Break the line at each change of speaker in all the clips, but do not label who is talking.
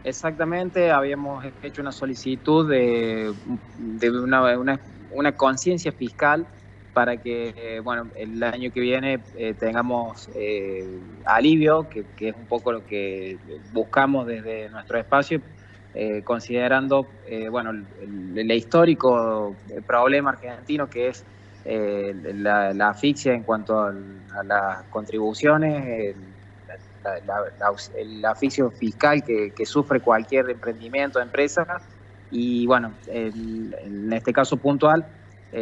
exactamente, habíamos hecho una solicitud de una conciencia fiscal para que, bueno, el año que viene tengamos alivio, que es un poco lo que buscamos desde nuestro espacio, considerando, bueno, el histórico problema argentino que es la asfixia en cuanto a las contribuciones, el asfixio fiscal que sufre cualquier emprendimiento o empresa. Y bueno, en este caso puntual,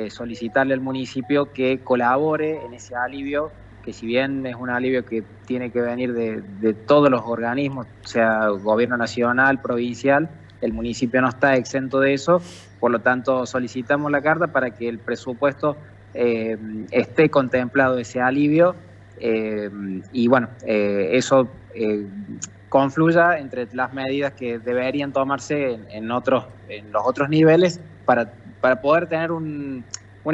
solicitarle al municipio que colabore en ese alivio, que si bien es un alivio que tiene que venir de todos los organismos, sea gobierno nacional, provincial, el municipio no está exento de eso. Por lo tanto, solicitamos la carta para que el presupuesto esté contemplado ese alivio, y bueno, eso confluya entre las medidas que deberían tomarse en los otros niveles para poder tener una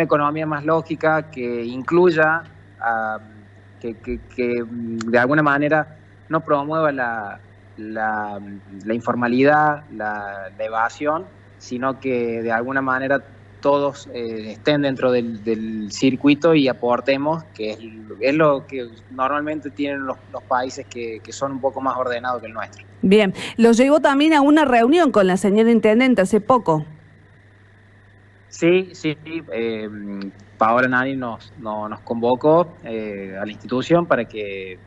economía más lógica que incluya, que de alguna manera no promueva la informalidad, la evasión, sino que de alguna manera todos estén dentro del circuito y aportemos, que es lo que normalmente tienen los países que son un poco más ordenados que el nuestro.
Bien, lo llevó también a una reunión con la señora intendente hace poco.
Sí, Paola Nani nos convocó a la institución para que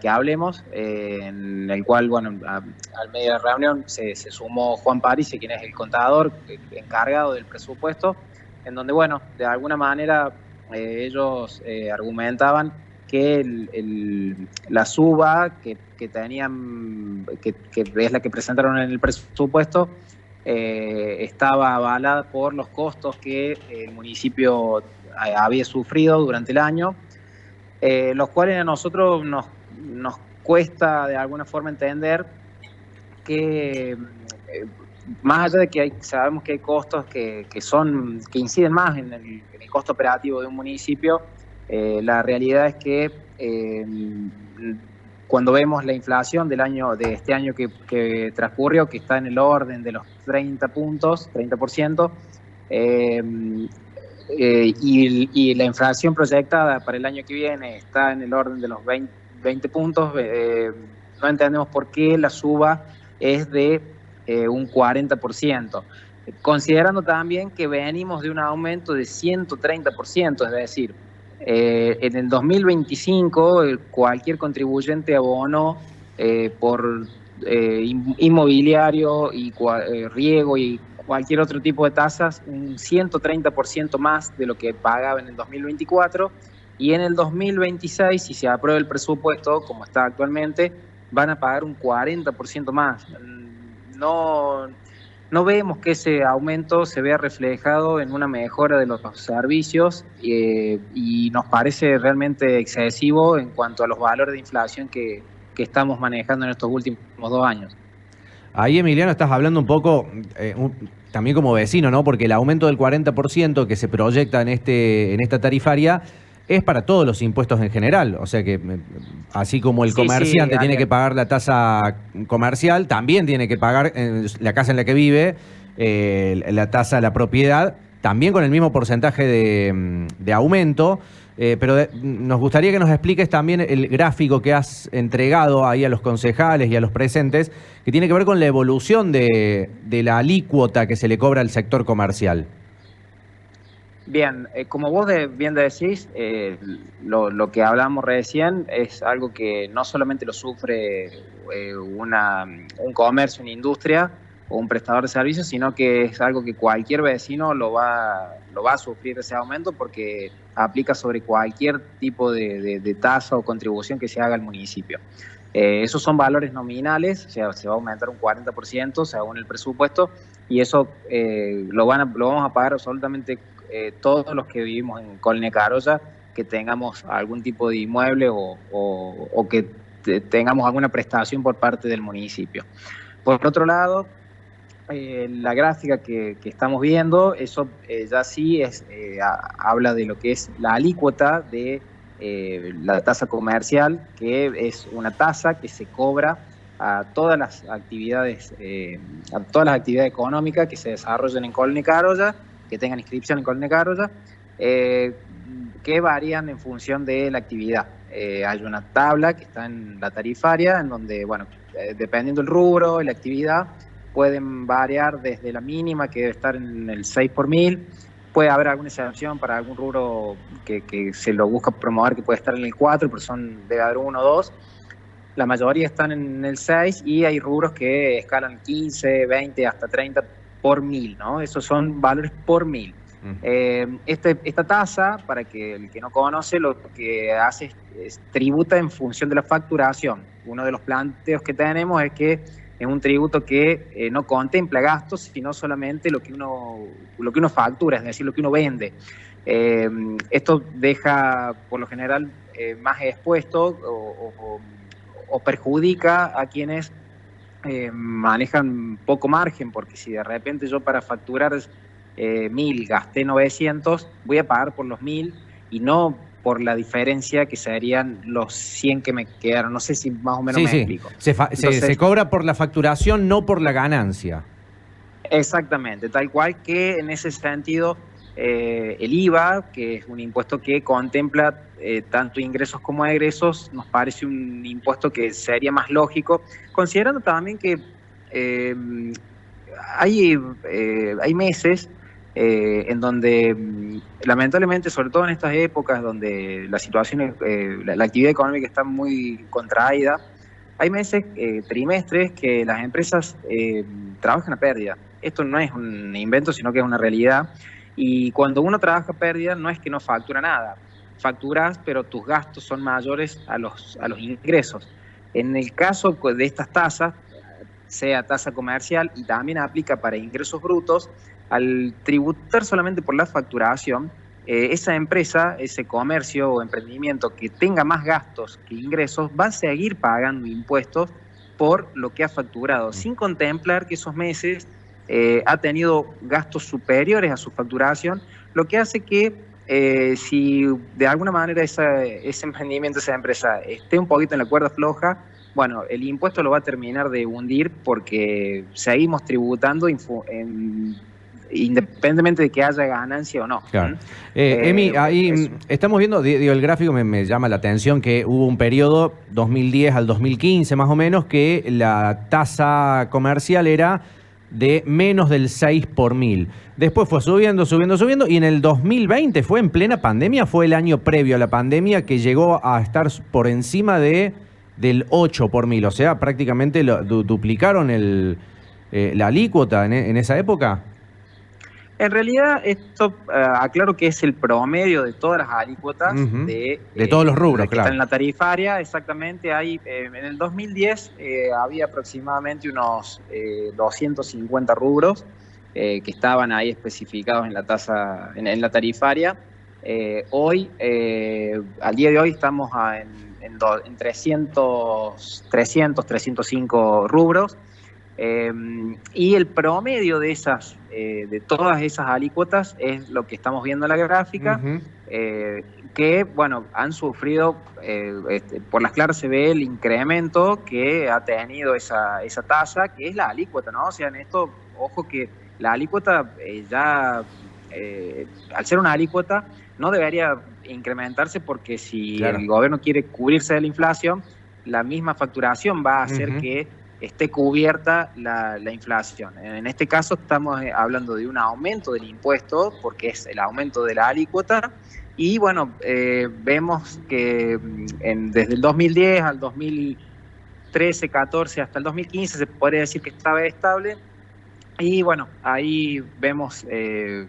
hablemos, en el cual, bueno, al medio de la reunión se sumó Juan París, quien es el contador encargado del presupuesto, en donde, bueno, de alguna manera ellos argumentaban que la suba que tenían, que es la que presentaron en el presupuesto, estaba avalada por los costos que el municipio había sufrido durante el año, los cuales a nosotros nos cuesta de alguna forma entender que, más allá de que sabemos que hay costos que inciden más en el costo operativo de un municipio, la realidad es que cuando vemos la inflación de este año que transcurrió, que está en el orden de los 30%, y la inflación proyectada para el año que viene está en el orden de los 20 puntos, no entendemos por qué la suba es de un 40%, considerando también que venimos de un aumento de 130%, es decir, en el 2025 cualquier contribuyente abonó por inmobiliario y riego y cualquier otro tipo de tasas un 130% más de lo que pagaba en el 2024, y en el 2026, si se aprueba el presupuesto como está actualmente, van a pagar un 40% más. No vemos que ese aumento se vea reflejado en una mejora de los servicios, y nos parece realmente excesivo en cuanto a los valores de inflación que estamos manejando en estos últimos 2 años.
Ahí, Emiliano, estás hablando un poco, también como vecino, ¿no? Porque el aumento del 40% que se proyecta en esta tarifaria es para todos los impuestos en general. O sea que, así como el comerciante tiene que pagar la tasa comercial, también tiene que pagar la casa en la que vive, la tasa de la propiedad, también con el mismo porcentaje de aumento. Pero nos gustaría que nos expliques también el gráfico que has entregado ahí a los concejales y a los presentes, que tiene que ver con la evolución de la alícuota que se le cobra al sector comercial.
Bien, como vos bien decís, lo que hablamos recién es algo que no solamente lo sufre un comercio, una industria o un prestador de servicios, sino que es algo que cualquier vecino lo va a sufrir ese aumento, porque aplica sobre cualquier tipo de tasa o contribución que se haga al municipio. Esos son valores nominales, o sea, se va a aumentar un 40% según el presupuesto, y eso lo vamos a pagar absolutamente todos los que vivimos en Colonia Carolla, que tengamos algún tipo de inmueble o que tengamos alguna prestación por parte del municipio. Por otro lado, la gráfica que estamos viendo, eso ya sí habla de lo que es la alícuota de la tasa comercial, que es una tasa que se cobra a todas las actividades económicas que se desarrollen en Colón y Carolla, que tengan inscripción en Colón y Carolla, que varían en función de la actividad. Hay una tabla que está en la tarifaria, en donde, bueno, dependiendo del rubro y la actividad, pueden variar desde la mínima, que debe estar en el 6 por 1000, puede haber alguna excepción para algún rubro que se lo busca promover, que puede estar en el 4, pero debe haber 1 o 2. La mayoría están en el 6 y hay rubros que escalan 15, 20, hasta 30 por 1000, ¿no? Esos son valores por 1000. Esta tasa, para que el que no conoce, lo que hace es tributa en función de la facturación. Uno de los planteos que tenemos es que es un tributo que no contempla gastos, sino solamente lo que uno factura, es decir, lo que uno vende. Esto deja, por lo general, más expuesto o perjudica a quienes manejan poco margen, porque si de repente yo para facturar 1000 gasté 900, voy a pagar por los 1000 y no por la diferencia que serían los 100 que me quedaron. No sé si más o menos me explico.
Se cobra por la facturación, no por la ganancia.
Exactamente, tal cual que en ese sentido el IVA, que es un impuesto que contempla tanto ingresos como egresos, nos parece un impuesto que sería más lógico, considerando también que hay meses en donde lamentablemente, sobre todo en estas épocas donde la situación, la actividad económica está muy contraída, hay meses, trimestres, que las empresas trabajan a pérdida. Esto no es un invento, sino que es una realidad. Y cuando uno trabaja a pérdida, no es que no factura nada. Facturas, pero tus gastos son mayores a los ingresos. En el caso de estas tasas, sea tasa comercial y también aplica para ingresos brutos, al tributar solamente por la facturación, esa empresa, ese comercio o emprendimiento que tenga más gastos que ingresos, va a seguir pagando impuestos por lo que ha facturado, sin contemplar que esos meses ha tenido gastos superiores a su facturación, lo que hace que si de alguna manera ese emprendimiento, esa empresa esté un poquito en la cuerda floja, bueno, el impuesto lo va a terminar de hundir porque seguimos tributando independientemente de que haya ganancia o no.
Claro. Emi, ahí estamos viendo, el gráfico me llama la atención, que hubo un periodo 2010 al 2015 más o menos, que la tasa comercial era de menos del 6 por 1000. Después fue subiendo, y en el 2020, fue en plena pandemia, fue el año previo a la pandemia, que llegó a estar por encima del 8 por 1000. O sea, prácticamente duplicaron la alícuota en esa época.
En realidad, esto aclaro que es el promedio de todas las alícuotas
de todos los rubros,
que están en la tarifaria. Exactamente, hay en el 2010 había aproximadamente unos 250 rubros que estaban ahí especificados en la tasa, en la tarifaria. Hoy, al día de hoy, estamos en 305 rubros. Y el promedio de todas esas alícuotas es lo que estamos viendo en la gráfica, que, bueno, han sufrido, por las claras se ve el incremento que ha tenido esa tasa, que es la alícuota, ¿no? O sea, en esto, ojo que la alícuota al ser una alícuota, no debería incrementarse, porque si el gobierno quiere cubrirse de la inflación, la misma facturación va a hacer que esté cubierta la inflación. En este caso estamos hablando de un aumento del impuesto, porque es el aumento de la alícuota, y bueno, vemos que desde el 2010 al 2013, 14 hasta el 2015 se podría decir que estaba estable, y bueno, ahí vemos en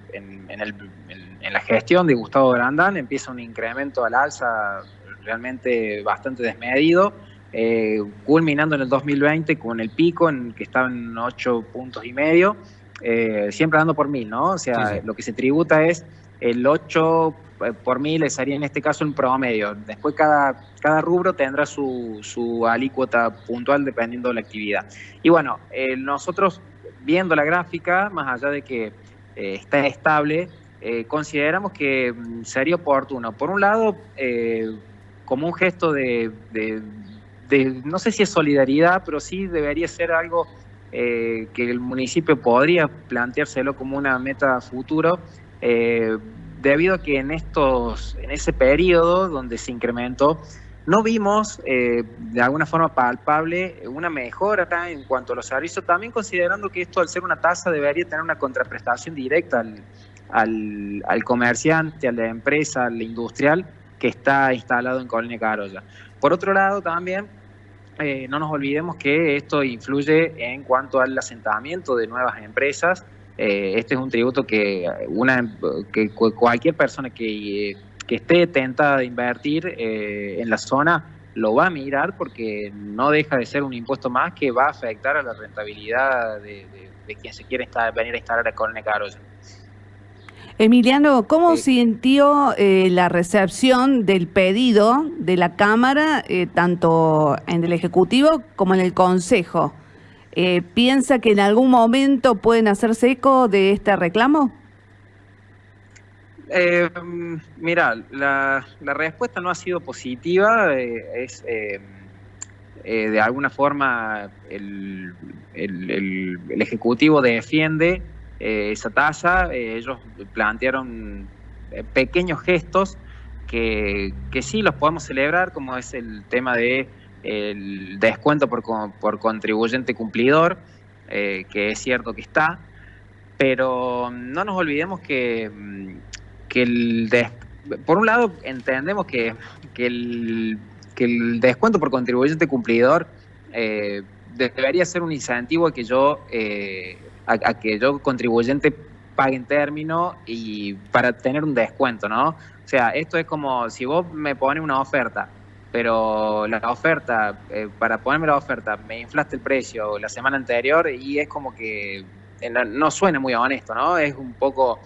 la gestión de Gustavo Grandán empieza un incremento al alza realmente bastante desmedido, culminando en el 2020 con el pico que estaba en 8,5 puntos, siempre dando por 1000, ¿no? O sea, lo que se tributa es el 8 por 1000, sería en este caso un promedio. Después cada rubro tendrá su alícuota puntual dependiendo de la actividad. Y bueno, nosotros viendo la gráfica, más allá de que está estable, consideramos que sería oportuno, por un lado, como un gesto de no sé si es solidaridad, pero sí debería ser algo que el municipio podría planteárselo como una meta futuro, debido a que en ese periodo donde se incrementó, no vimos de alguna forma palpable una mejora acá en cuanto a los servicios, también considerando que esto, al ser una tasa, debería tener una contraprestación directa al comerciante, a la empresa, al industrial que está instalado en Colonia Carolla. Por otro lado, también no nos olvidemos que esto influye en cuanto al asentamiento de nuevas empresas. Este es un tributo que cualquier persona que esté tentada de invertir en la zona lo va a mirar, porque no deja de ser un impuesto más que va a afectar a la rentabilidad de quien se quiere venir a instalar a Colonia Carolla.
Emiliano, ¿cómo sintió la recepción del pedido de la Cámara, tanto en el Ejecutivo como en el Consejo? ¿Piensa que en algún momento pueden hacerse eco de este reclamo?
Mira, la respuesta no ha sido positiva. De alguna forma el Ejecutivo defiende esa tasa. Ellos plantearon pequeños gestos que sí los podemos celebrar, como es el tema de el descuento por contribuyente cumplidor, que es cierto que está, pero no nos olvidemos que por un lado entendemos que el descuento por contribuyente cumplidor debería ser un incentivo a que yo contribuyente pague en término y para tener un descuento, ¿no? O sea, esto es como si vos me pones una oferta, pero la oferta, para ponerme la oferta, me inflaste el precio la semana anterior, y es como que no suena muy honesto, ¿no? Es un poco,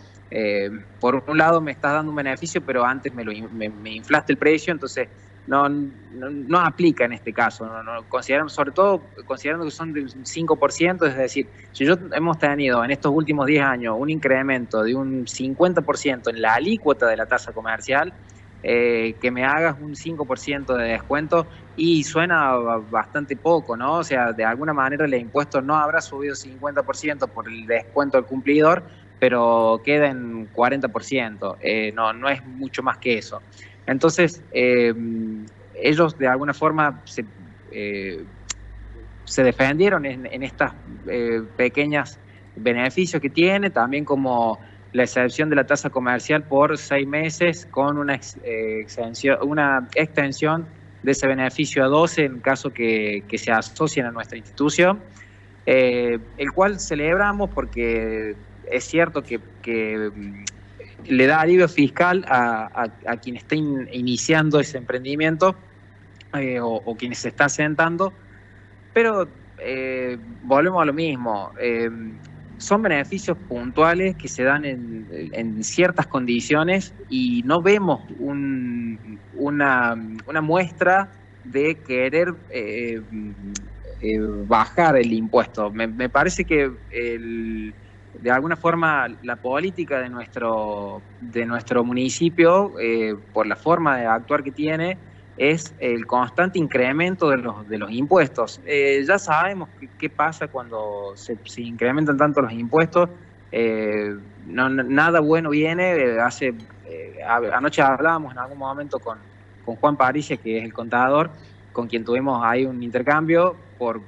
por un lado me estás dando un beneficio, pero antes me inflaste el precio, entonces no aplica en este caso. Consideramos, sobre todo considerando que son de un 5%, es decir, si hemos tenido en estos últimos 10 años un incremento de un 50% en la alícuota de la tasa comercial, que me hagas un 5% de descuento, y suena bastante poco, ¿no? O sea, de alguna manera el impuesto no habrá subido 50% por el descuento al cumplidor, pero queda en 40%, no es mucho más que eso. Entonces, ellos de alguna forma se defendieron en estas pequeñas beneficios que tiene, también como la excepción de la tasa comercial por 6 meses con una extensión de ese beneficio a 12 en caso que se asocien a nuestra institución, el cual celebramos porque es cierto que le da alivio fiscal a quien esté iniciando ese emprendimiento o quien se está asentando, pero volvemos a lo mismo. Son beneficios puntuales que se dan en ciertas condiciones, y no vemos una muestra de querer bajar el impuesto. Me parece que de alguna forma la política de nuestro municipio, por la forma de actuar que tiene, es el constante incremento de los impuestos. Ya sabemos qué pasa cuando se incrementan tanto los impuestos. Nada bueno viene. Anoche hablábamos en algún momento con Juan Parilla, que es el contador, con quien tuvimos ahí un intercambio por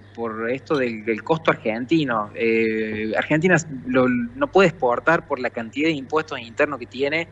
esto del costo argentino. Argentina no puede exportar por la cantidad de impuestos internos que tiene.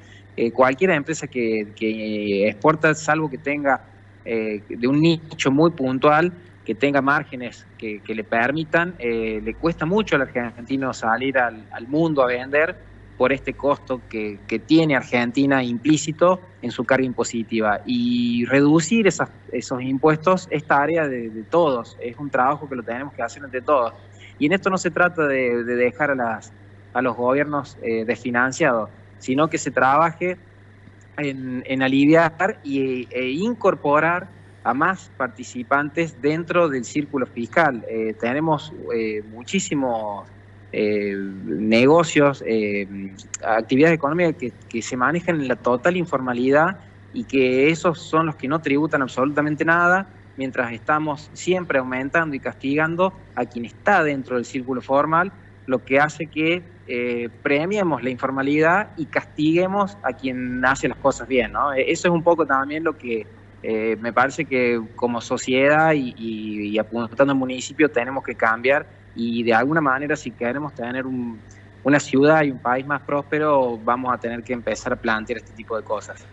Cualquier empresa que exporta, salvo que tenga de un nicho muy puntual, que tenga márgenes que le permitan, le cuesta mucho al argentino salir al mundo a vender por este costo que tiene Argentina implícito en su carga impositiva. Y reducir esos impuestos es tarea de todos, es un trabajo que lo tenemos que hacer entre todos. Y en esto no se trata de dejar a los gobiernos desfinanciados, sino que se trabaje en aliviar e incorporar a más participantes dentro del círculo fiscal. Tenemos muchísimos negocios, actividades económicas que se manejan en la total informalidad, y que esos son los que no tributan absolutamente nada, mientras estamos siempre aumentando y castigando a quien está dentro del círculo formal, lo que hace que premiemos la informalidad y castiguemos a quien hace las cosas bien, ¿no? Eso es un poco también lo que me parece que como sociedad y apuntando al municipio tenemos que cambiar, y de alguna manera si queremos tener una ciudad y un país más próspero vamos a tener que empezar a plantear este tipo de cosas.